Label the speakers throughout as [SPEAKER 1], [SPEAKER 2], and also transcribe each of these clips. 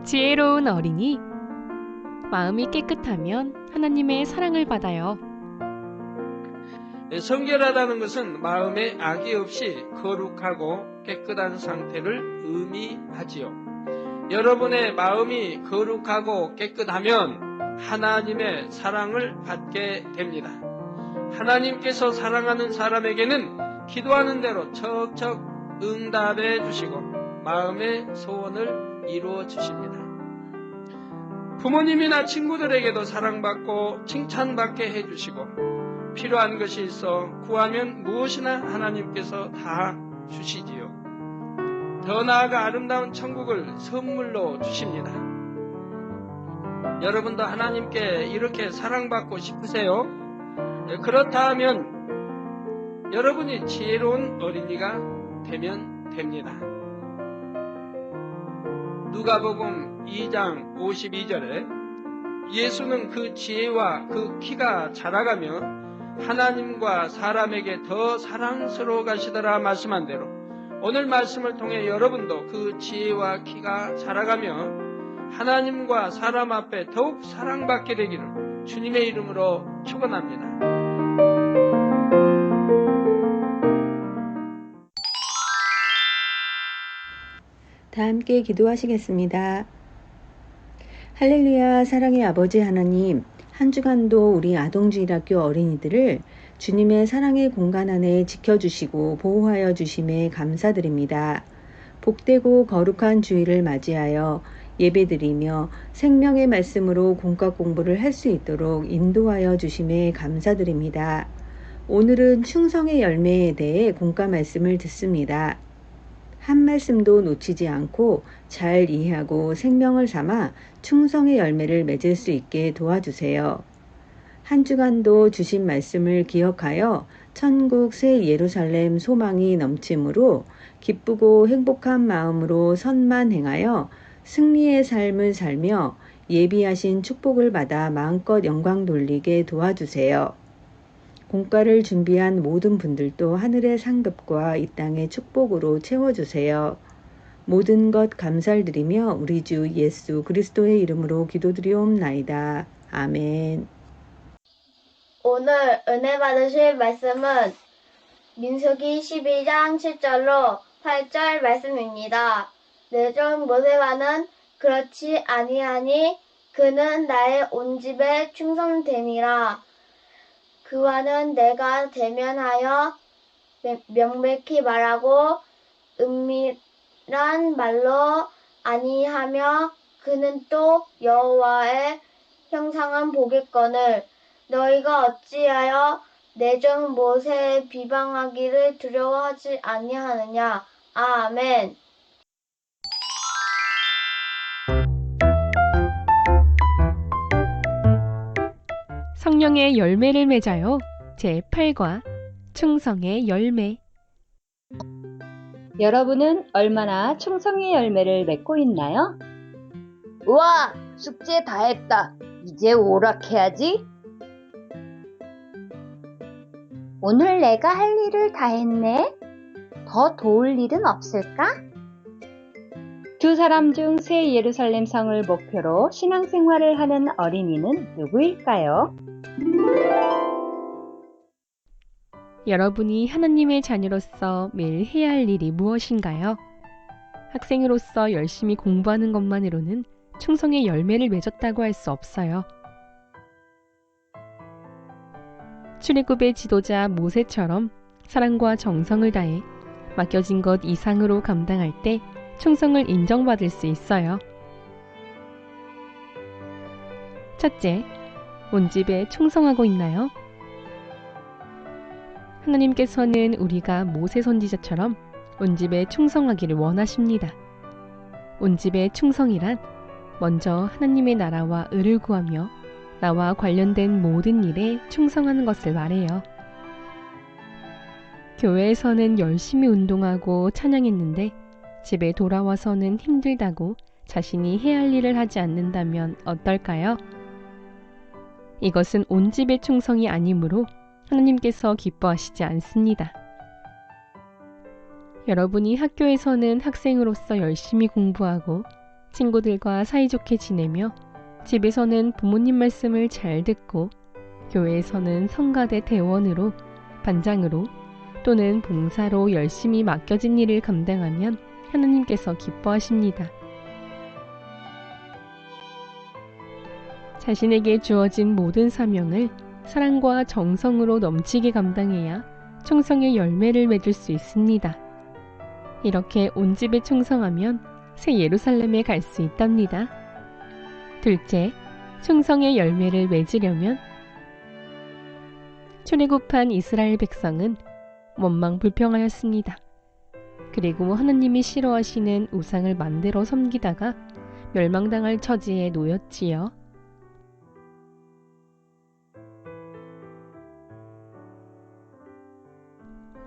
[SPEAKER 1] 지혜로운 어린이. 마음이 깨끗하면 하나님의 사랑을 받아요.
[SPEAKER 2] 성결하다는 것은 마음에 악이 없이 거룩하고 깨끗한 상태를 의미하지요. 여러분의 마음이 거룩하고 깨끗하면 하나님의 사랑을 받게 됩니다. 하나님께서 사랑하는 사람에게는 기도하는 대로 척척 응답해 주시고 마음의 소원을 이루어 주십니다. 부모님이나 친구들에게도 사랑받고 칭찬받게 해주시고 필요한 것이 있어 구하면 무엇이나 하나님께서 다 주시지요. 더 나아가 아름다운 천국을 선물로 주십니다. 여러분도 하나님께 이렇게 사랑받고 싶으세요? 그렇다 하면 여러분이 지혜로운 어린이가 되면 됩니다. 누가복음 2장 52절에 예수는 그 지혜와 그 키가 자라가며 하나님과 사람에게 더 사랑스러워 가시더라 말씀한 대로 오늘 말씀을 통해 여러분도 그 지혜와 키가 자라가며 하나님과 사람 앞에 더욱 사랑받게 되기를 주님의 이름으로 축원합니다.
[SPEAKER 3] 다 함께 기도하시겠습니다. 할렐루야. 사랑의 아버지 하나님, 한 주간도 우리 아동주일학교 어린이들을 주님의 사랑의 공간 안에 지켜주시고 보호하여 주심에 감사드립니다. 복되고 거룩한 주일을 맞이하여 예배드리며 생명의 말씀으로 공과 공부를 할 수 있도록 인도하여 주심에 감사드립니다. 오늘은 충성의 열매에 대해 공과 말씀을 듣습니다. 한 말씀도 놓치지 않고 잘 이해하고 생명을 삼아 충성의 열매를 맺을 수 있게 도와주세요. 한 주간도 주신 말씀을 기억하여 천국 새 예루살렘 소망이 넘침으로 기쁘고 행복한 마음으로 선만 행하여 승리의 삶을 살며 예비하신 축복을 받아 마음껏 영광 돌리게 도와주세요. 공과를 준비한 모든 분들도 하늘의 상급과 이 땅의 축복으로 채워주세요. 모든 것 감사드리며 우리 주 예수 그리스도의 이름으로 기도드리옵나이다. 아멘.
[SPEAKER 4] 오늘 은혜 받으실 말씀은 민수기 12장 7절로 8절 말씀입니다. 내 종 모세와는 그렇지 아니하니 그는 나의 온 집에 충성되니라. 그와는 내가 대면하여 명백히 말하고 은밀한 말로 아니하며 그는 또 여호와의 형상은 보겠거늘 너희가 어찌하여 내 종 모세의 비방하기를 두려워하지 아니하느냐. 아멘.
[SPEAKER 1] 성령의 열매를 맺어요. 제8과 충성의 열매.
[SPEAKER 5] 여러분은 얼마나 충성의 열매를 맺고 있나요?
[SPEAKER 6] 우와, 숙제 다 했다. 이제 오락해야지.
[SPEAKER 5] 오늘 내가 할 일을 다 했네. 더 도울 일은 없을까? 두 사람 중 새 예루살렘 성을 목표로 신앙생활을 하는 어린이는 누구일까요?
[SPEAKER 1] 여러분이 하나님의 자녀로서 매일 해야 할 일이 무엇인가요? 학생으로서 열심히 공부하는 것만으로는 충성의 열매를 맺었다고 할 수 없어요. 출애굽의 지도자 모세처럼 사랑과 정성을 다해 맡겨진 것 이상으로 감당할 때 충성을 인정받을 수 있어요. 첫째, 온 집에 충성하고 있나요? 하나님께서는 우리가 모세 선지자처럼 온 집에 충성하기를 원하십니다. 온 집의 충성이란 먼저 하나님의 나라와 의를 구하며 나와 관련된 모든 일에 충성하는 것을 말해요. 교회에서는 열심히 운동하고 찬양했는데 집에 돌아와서는 힘들다고 자신이 해야 할 일을 하지 않는다면 어떨까요? 이것은 온 집의 충성이 아니므로 하나님께서 기뻐하시지 않습니다. 여러분이 학교에서는 학생으로서 열심히 공부하고 친구들과 사이좋게 지내며 집에서는 부모님 말씀을 잘 듣고 교회에서는 성가대 대원으로, 반장으로 또는 봉사로 열심히 맡겨진 일을 감당하면 하나님께서 기뻐하십니다. 자신에게 주어진 모든 사명을 사랑과 정성으로 넘치게 감당해야 충성의 열매를 맺을 수 있습니다. 이렇게 온 집에 충성하면 새 예루살렘에 갈 수 있답니다. 둘째, 충성의 열매를 맺으려면 출애굽한 이스라엘 백성은 원망 불평하였습니다. 그리고 하나님이 싫어하시는 우상을 만들어 섬기다가 멸망당할 처지에 놓였지요.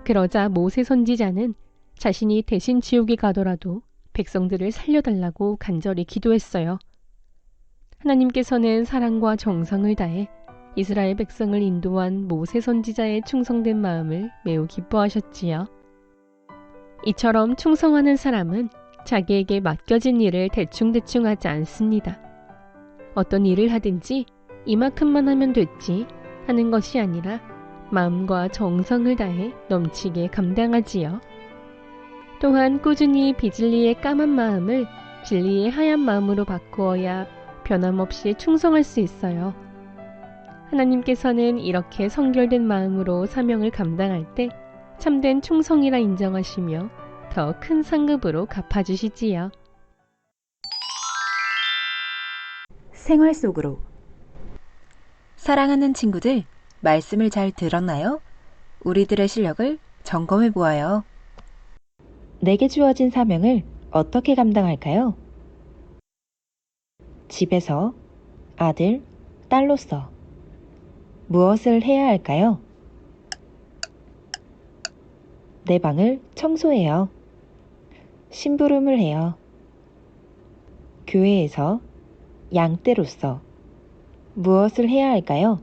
[SPEAKER 1] 그러자 모세 선지자는 자신이 대신 지옥에 가더라도 백성들을 살려달라고 간절히 기도했어요. 하나님께서는 사랑과 정성을 다해 이스라엘 백성을 인도한 모세 선지자의 충성된 마음을 매우 기뻐하셨지요. 이처럼 충성하는 사람은 자기에게 맡겨진 일을 대충대충 하지 않습니다. 어떤 일을 하든지 이만큼만 하면 됐지 하는 것이 아니라 마음과 정성을 다해 넘치게 감당하지요. 또한 꾸준히 비진리의 까만 마음을 진리의 하얀 마음으로 바꾸어야 변함없이 충성할 수 있어요. 하나님께서는 이렇게 성결된 마음으로 사명을 감당할 때 참된 충성이라 인정하시며 더 큰 상급으로 갚아주시지요.
[SPEAKER 7] 생활 속으로. 사랑하는 친구들, 말씀을 잘 들었나요? 우리들의 실력을 점검해 보아요. 내게 주어진 사명을 어떻게 감당할까요? 집에서 아들, 딸로서 무엇을 해야 할까요? 내 방을 청소해요. 심부름을 해요. 교회에서 양떼로서 무엇을 해야 할까요?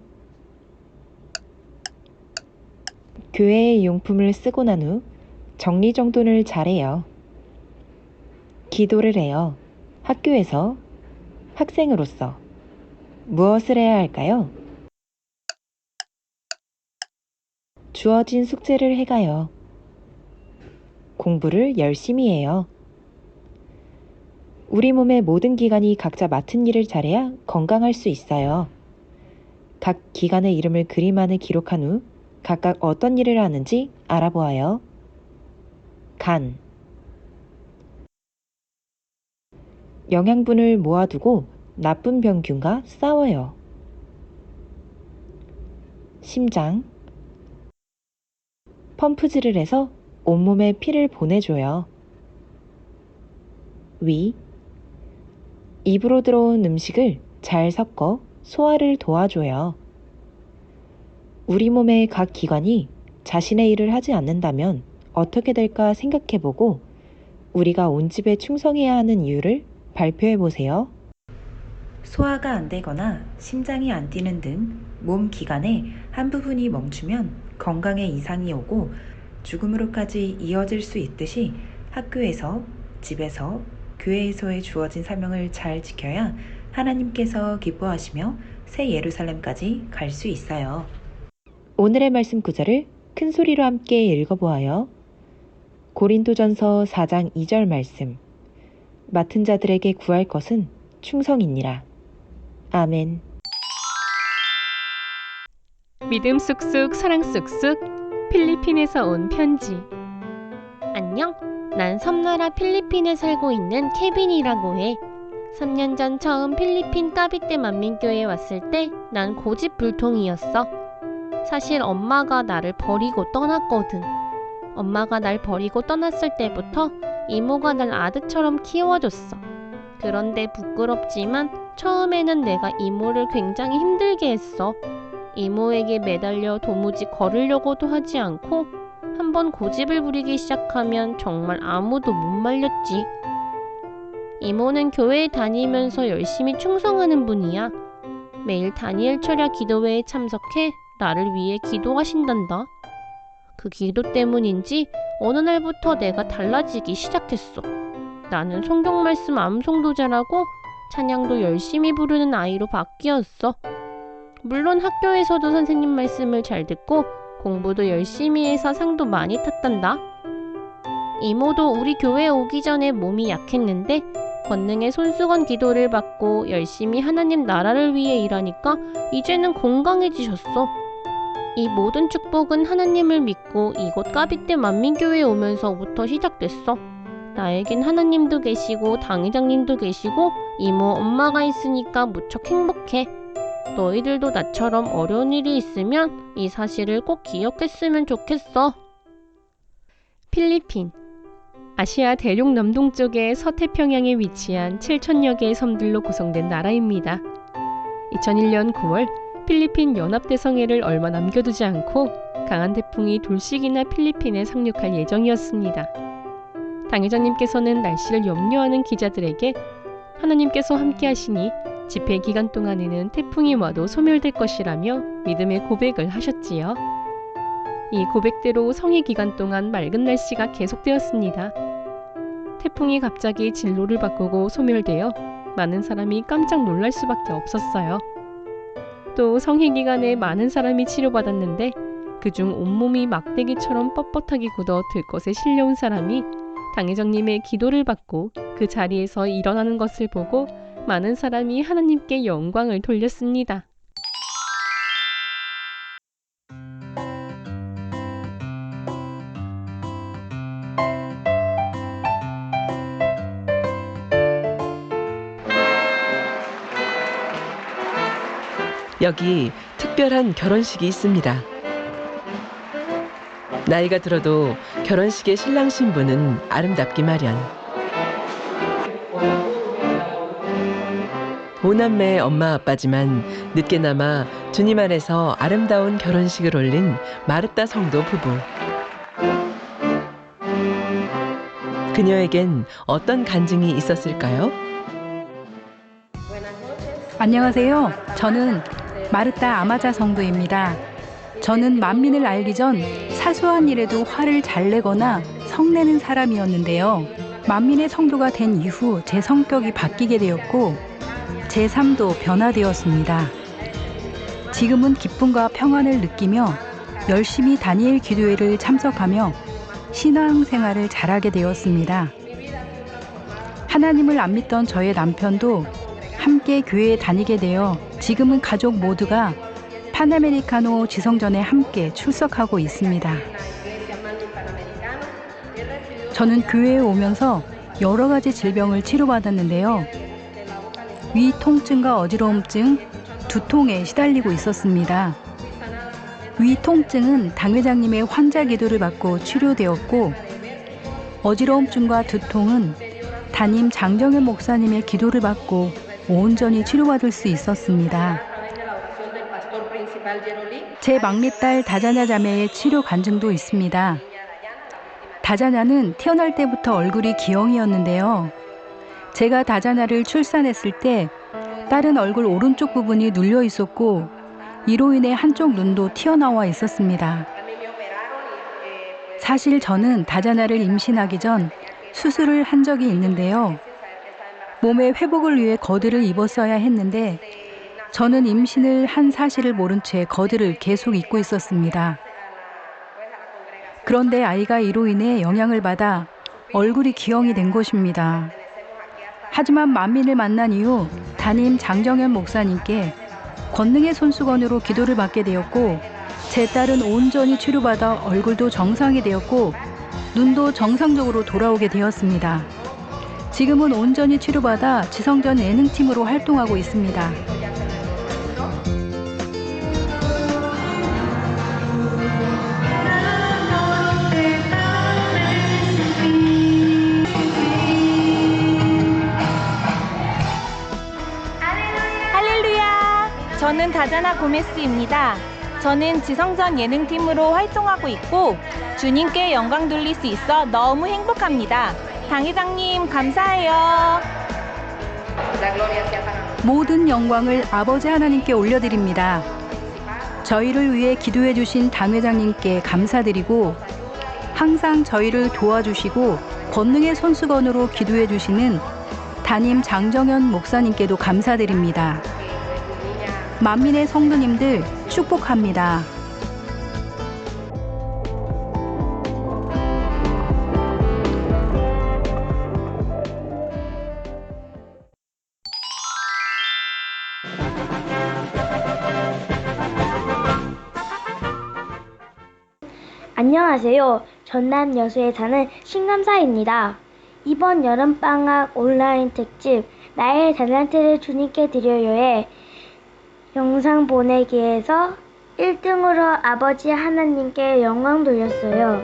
[SPEAKER 7] 교회의 용품을 쓰고 난 후 정리정돈을 잘해요. 기도를 해요. 학교에서 학생으로서 무엇을 해야 할까요? 주어진 숙제를 해가요. 공부를 열심히 해요. 우리 몸의 모든 기관이 각자 맡은 일을 잘해야 건강할 수 있어요. 각 기관의 이름을 그림 안에 기록한 후 각각 어떤 일을 하는지 알아보아요. 간. 영양분을 모아두고 나쁜 병균과 싸워요. 심장. 펌프질을 해서 온몸에 피를 보내줘요. 위. 입으로 들어온 음식을 잘 섞어 소화를 도와줘요. 우리 몸의 각 기관이 자신의 일을 하지 않는다면 어떻게 될까 생각해보고 우리가 온 집에 충성해야 하는 이유를 발표해보세요. 소화가 안 되거나 심장이 안 뛰는 등 몸 기관의 한 부분이 멈추면 건강에 이상이 오고 죽음으로까지 이어질 수 있듯이 학교에서, 집에서, 교회에서의 주어진 사명을 잘 지켜야 하나님께서 기뻐하시며 새 예루살렘까지 갈 수 있어요. 오늘의 말씀 구절을 큰 소리로 함께 읽어보아요. 고린도전서 4장 2절 말씀. 맡은 자들에게 구할 것은 충성이니라. 아멘.
[SPEAKER 1] 믿음 쑥쑥 사랑 쑥쑥 필리핀에서 온 편지. 안녕, 난 섬나라 필리핀에 살고 있는 케빈이라고 해. 3년 전 처음 필리핀 까비떼 만민교회에 왔을 때 난 고집불통이었어. 사실 엄마가 나를 버리고 떠났거든. 엄마가 날 버리고 떠났을 때부터 이모가 날 아들처럼 키워줬어. 그런데 부끄럽지만 처음에는 내가 이모를 굉장히 힘들게 했어. 이모에게 매달려 도무지 걸으려고도 하지 않고 한번 고집을 부리기 시작하면 정말 아무도 못 말렸지. 이모는 교회에 다니면서 열심히 충성하는 분이야. 매일 다니엘 철야 기도회에 참석해 나를 위해 기도하신단다. 그 기도 때문인지 어느 날부터 내가 달라지기 시작했어. 나는 성경 말씀 암송도 잘하고 찬양도 열심히 부르는 아이로 바뀌었어. 물론 학교에서도 선생님 말씀을 잘 듣고 공부도 열심히 해서 상도 많이 탔단다. 이모도 우리 교회 오기 전에 몸이 약했는데 권능의 손수건 기도를 받고 열심히 하나님 나라를 위해 일하니까 이제는 건강해지셨어. 이 모든 축복은 하나님을 믿고 이곳 까비떼 만민교회에 오면서부터 시작됐어. 나에겐 하나님도 계시고 당회장님도 계시고 이모 엄마가 있으니까 무척 행복해. 너희들도 나처럼 어려운 일이 있으면 이 사실을 꼭 기억했으면 좋겠어. 필리핀. 아시아 대륙 남동쪽의 서태평양에 위치한 7,000여 개의 섬들로 구성된 나라입니다. 2001년 9월 필리핀 연합대성회를 얼마 남겨두지 않고 강한 태풍이 돌식이나 필리핀에 상륙할 예정이었습니다. 당회장님께서는 날씨를 염려하는 기자들에게 하나님께서 함께 하시니 집회 기간 동안에는 태풍이 와도 소멸될 것이라며 믿음의 고백을 하셨지요. 이 고백대로 성회 기간 동안 맑은 날씨가 계속되었습니다. 태풍이 갑자기 진로를 바꾸고 소멸되어 많은 사람이 깜짝 놀랄 수밖에 없었어요. 또 성회 기간에 많은 사람이 치료받았는데 그중 온몸이 막대기처럼 뻣뻣하게 굳어 들것에 실려온 사람이 당회장님의 기도를 받고 그 자리에서 일어나는 것을 보고 많은 사람이 하나님께 영광을 돌렸습니다.
[SPEAKER 8] 여기 특별한 결혼식이 있습니다. 나이가 들어도 결혼식의 신랑 신부는 아름답기 마련. 오남매의 엄마 아빠지만 늦게나마 주님 안에서 아름다운 결혼식을 올린 마르타 성도 부부. 그녀에겐 어떤 간증이 있었을까요?
[SPEAKER 9] 안녕하세요. 저는 마르타 아마자 성도입니다. 저는 만민을 알기 전 사소한 일에도 화를 잘 내거나 성내는 사람이었는데요. 만민의 성도가 된 이후 제 성격이 바뀌게 되었고 제 삶도 변화되었습니다. 지금은 기쁨과 평안을 느끼며 열심히 다니엘 기도회를 참석하며 신앙생활을 잘하게 되었습니다. 하나님을 안 믿던 저의 남편도 함께 교회에 다니게 되어 지금은 가족 모두가 파나메리카노 지성전에 함께 출석하고 있습니다. 저는 교회에 오면서 여러 가지 질병을 치료받았는데요. 위 통증과 어지러움증, 두통에 시달리고 있었습니다. 위 통증은 당회장님의 환자 기도를 받고 치료되었고 어지러움증과 두통은 담임 장정현 목사님의 기도를 받고 온전히 치료받을 수 있었습니다. 제 막내딸 다자냐 자매의 치료 간증도 있습니다. 다자냐는 태어날 때부터 얼굴이 기형이었는데요. 제가 다자냐를 출산했을 때 딸은 얼굴 오른쪽 부분이 눌려 있었고 이로 인해 한쪽 눈도 튀어나와 있었습니다. 사실 저는 다자냐를 임신하기 전 수술을 한 적이 있는데요. 몸의 회복을 위해 거드를 입었어야 했는데 저는 임신을 한 사실을 모른 채 거드를 계속 입고 있었습니다. 그런데 아이가 이로 인해 영향을 받아 얼굴이 기형이 된 것입니다. 하지만 만민을 만난 이후 담임 장정현 목사님께 권능의 손수건으로 기도를 받게 되었고 제 딸은 온전히 치료받아 얼굴도 정상이 되었고 눈도 정상적으로 돌아오게 되었습니다. 지금은 온전히 치료받아 지성전 예능팀으로 활동하고 있습니다.
[SPEAKER 10] 할렐루야! 저는 다자나 고메스입니다. 저는 지성전 예능팀으로 활동하고 있고 주님께 영광 돌릴 수 있어 너무 행복합니다. 당회장님 감사해요.
[SPEAKER 9] 모든 영광을 아버지 하나님께 올려드립니다. 저희를 위해 기도해 주신 당회장님께 감사드리고 항상 저희를 도와주시고 권능의 손수건으로 기도해 주시는 담임 장정현 목사님께도 감사드립니다. 만민의 성도님들 축복합니다.
[SPEAKER 4] 안녕하세요. 전남 여수에 사는 신감사입니다. 이번 여름방학 온라인 특집 나의 달란트를 주님께 드려요에 영상 보내기에서 1등으로 아버지 하나님께 영광 돌렸어요.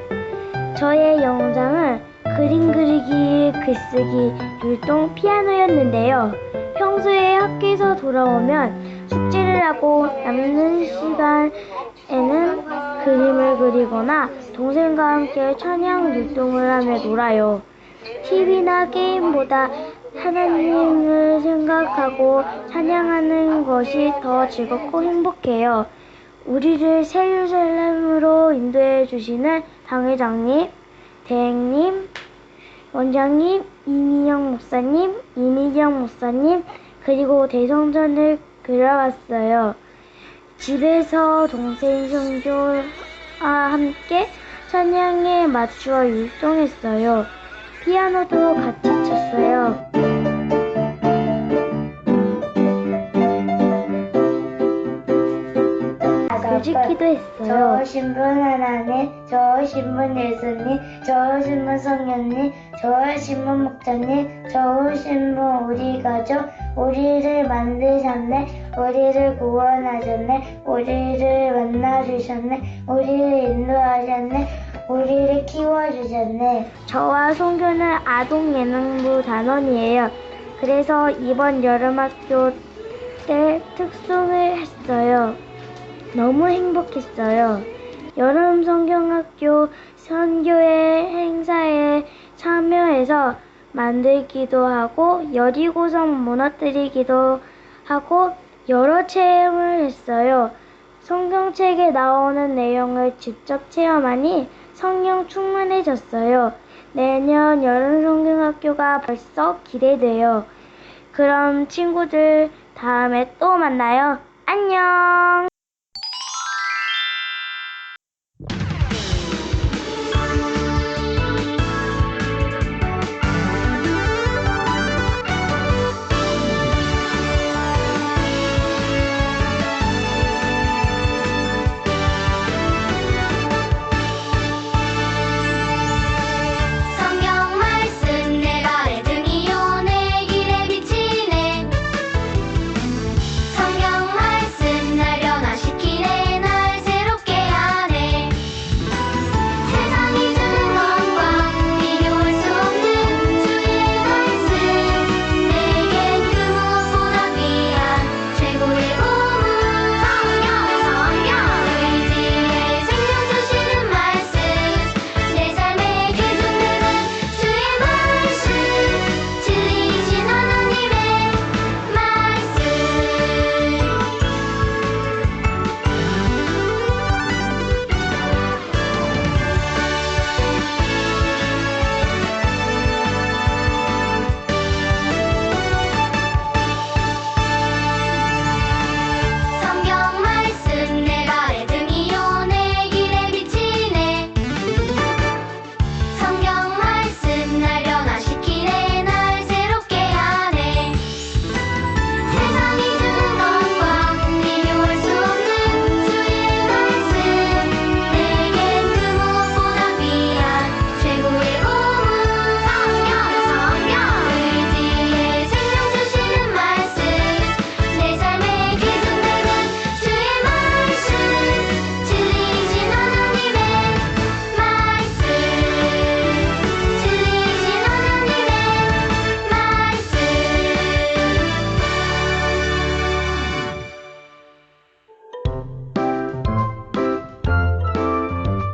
[SPEAKER 4] 저의 영상은 그림 그리기, 글쓰기, 율동, 피아노였는데요. 평소에 학교에서 돌아오면 숙제를 하고 남는 시간에는 그림을 그리거나 동생과 함께 찬양 율동을 하며 놀아요. TV나 게임보다 하나님을 생각하고 찬양하는 것이 더 즐겁고 행복해요. 우리를 새 예루살렘으로 인도해 주시는 당회장님, 대행님, 원장님, 이민영 목사님, 이미경 목사님, 그리고 대성전을 그려왔어요. 집에서 동생 성조와 함께 찬양에 맞추어 율동했어요. 피아노도 같이 쳤어요. 글짓기도 했어요. 저 신분 하나님, 저 신분 예수님, 저 신분 성령님, 저 신분 목사님, 저 신분 우리 가족, 우리를 만드셨네, 우리를 구원하셨네, 우리를 만나주셨네, 우리를 인도하셨네, 우리를 키워주셨네. 저와 송교는 아동예능부 단원이에요. 그래서 이번 여름학교 때 특송을 했어요. 너무 행복했어요. 여름 성경학교 선교회 행사에 참여해서 만들기도 하고 여리고성 무너뜨리기도 하고 여러 체험을 했어요. 성경책에 나오는 내용을 직접 체험하니 성령 충만해졌어요. 내년 여름 성경학교가 벌써 기대돼요. 그럼 친구들 다음에 또 만나요. 안녕.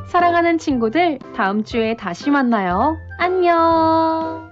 [SPEAKER 1] 사랑하는 친구들, 다음 주에 다시 만나요. 안녕!